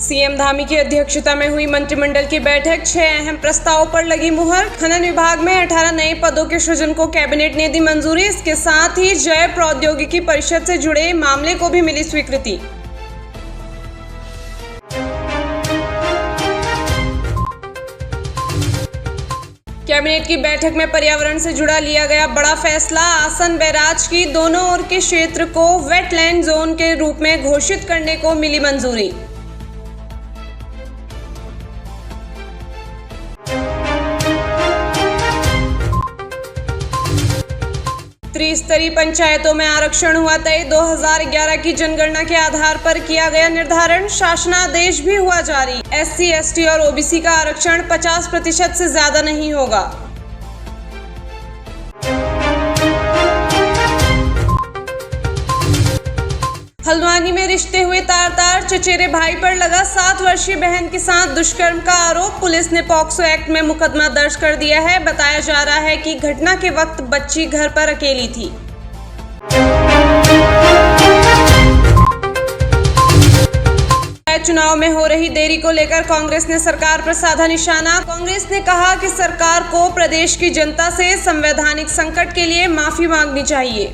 CM Dhami की अध्यक्षता में हुई मंत्रिमंडल की बैठक, 6 अहम प्रस्तावों पर लगी मुहर। खनन विभाग में 18 नए पदों के सृजन को कैबिनेट ने दी मंजूरी। इसके साथ ही जैव प्रौद्योगिकी परिषद से जुड़े मामले को भी मिली स्वीकृति। कैबिनेट की बैठक में पर्यावरण से जुड़ा लिया गया बड़ा फैसला। आसन बैराज की दोनों ओर के क्षेत्र को वेटलैंड जोन के रूप में घोषित करने को मिली मंजूरी। त्रिस्तरीय पंचायतों में आरक्षण हुआ तय। 2011 की जनगणना के आधार पर किया गया निर्धारण। शासनादेश भी हुआ जारी। SC, ST और OBC का आरक्षण 50% से ज्यादा नहीं होगा। हल्द्वानी में रिश्ते हुए तार-तार, चचेरे भाई पर लगा 7 वर्षीय बहन के साथ दुष्कर्म का आरोप। पुलिस ने पॉक्सो एक्ट में मुकदमा दर्ज कर दिया है। बताया जा रहा है कि घटना के वक्त बच्ची घर पर अकेली थी। चुनाव में हो रही देरी को लेकर कांग्रेस ने सरकार पर साधा निशाना। कांग्रेस ने कहा कि सरकार को प्रदेश की जनता से संवैधानिक संकट के लिए माफी मांगनी चाहिए।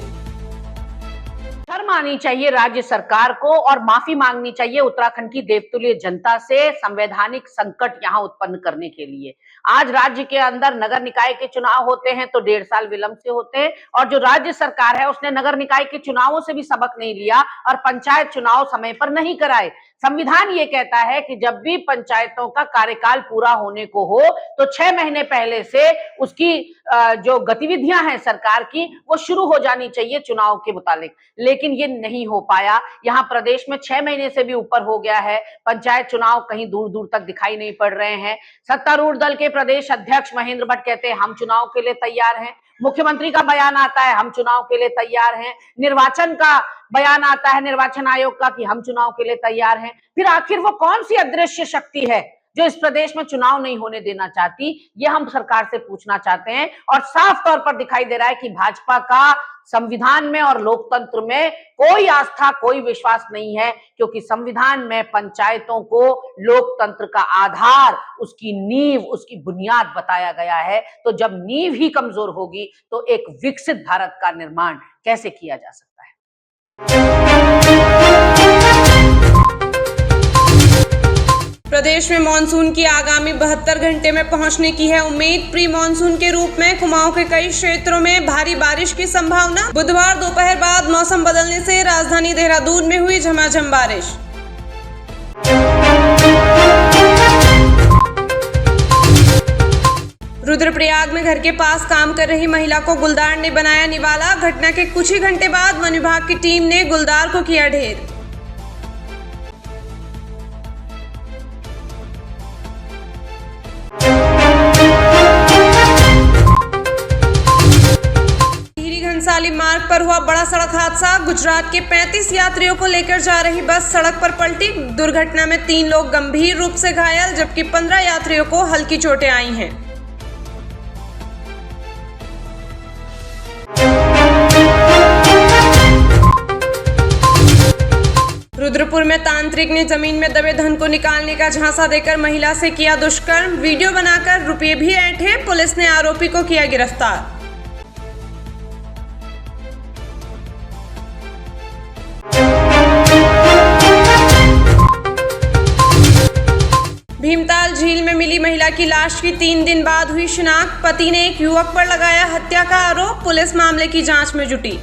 शर्म आनी चाहिए राज्य सरकार को और माफी मांगनी चाहिए उत्तराखंड की देवतुल्य जनता से संवैधानिक संकट यहां उत्पन्न करने के लिए। आज राज्य के अंदर नगर निकाय के चुनाव होते हैं तो 1.5 साल विलंब से होते हैं, और जो राज्य सरकार है उसने नगर निकाय के चुनावों से भी सबक नहीं लिया और पंचायत चुनाव समय पर नहीं कराए। संविधान ये कहता है कि जब भी पंचायतों का कार्यकाल पूरा होने को हो तो 6 महीने पहले से उसकी जो गतिविधियां हैं सरकार की वो शुरू हो जानी चाहिए चुनाव के मुताबिक, लेकिन ये नहीं हो पाया। यहाँ प्रदेश में 6 महीने से भी ऊपर हो गया है, पंचायत चुनाव कहीं दूर दूर तक दिखाई नहीं पड़ रहे हैं। सत्तारूढ़ दल के प्रदेश अध्यक्ष महेंद्र भट्ट कहते हैं हम चुनाव के लिए तैयार हैं। मुख्यमंत्री का बयान आता है हम चुनाव के लिए तैयार हैं। निर्वाचन का बयान आता है निर्वाचन आयोग का कि हम चुनाव के लिए तैयार हैं। फिर आखिर वो कौन सी अदृश्य शक्ति है जो इस प्रदेश में चुनाव नहीं होने देना चाहती, ये हम सरकार से पूछना चाहते हैं। और साफ तौर पर दिखाई दे रहा है कि भाजपा का संविधान में और लोकतंत्र में कोई आस्था, कोई विश्वास नहीं है, क्योंकि संविधान में पंचायतों को लोकतंत्र का आधार, उसकी नींव, उसकी बुनियाद बताया गया है। तो जब नींव ही कमजोर होगी तो एक विकसित भारत का निर्माण कैसे किया जा सकता है। प्रदेश में मानसून की आगामी 72 घंटे में पहुंचने की है उम्मीद। प्री मानसून के रूप में कुमाऊं के कई क्षेत्रों में भारी बारिश की संभावना। बुधवार दोपहर बाद मौसम बदलने से राजधानी देहरादून में हुई झमाझम बारिश। रुद्रप्रयाग में घर के पास काम कर रही महिला को गुलदार ने बनाया निवाला। घटना के कुछ ही घंटे बाद वन विभाग की टीम ने गुलदार को किया ढेर। घनसाली मार्ग पर हुआ बड़ा सड़क हादसा। गुजरात के 35 यात्रियों को लेकर जा रही बस सड़क पर पलटी। दुर्घटना में 3 लोग गंभीर रूप से घायल, जबकि 15 यात्रियों को हल्की चोटें आई हैं। रुद्रपुर में तांत्रिक ने जमीन में दबे धन को निकालने का झांसा देकर महिला से किया दुष्कर्म। वीडियो बनाकर रुपये भी ऐंठे। पुलिस ने आरोपी को किया गिरफ्तार। भीमताल झील में मिली महिला की लाश की 3 दिन बाद हुई शिनाख्त। पति ने एक युवक पर लगाया हत्या का आरोप। पुलिस मामले की जांच में जुटी।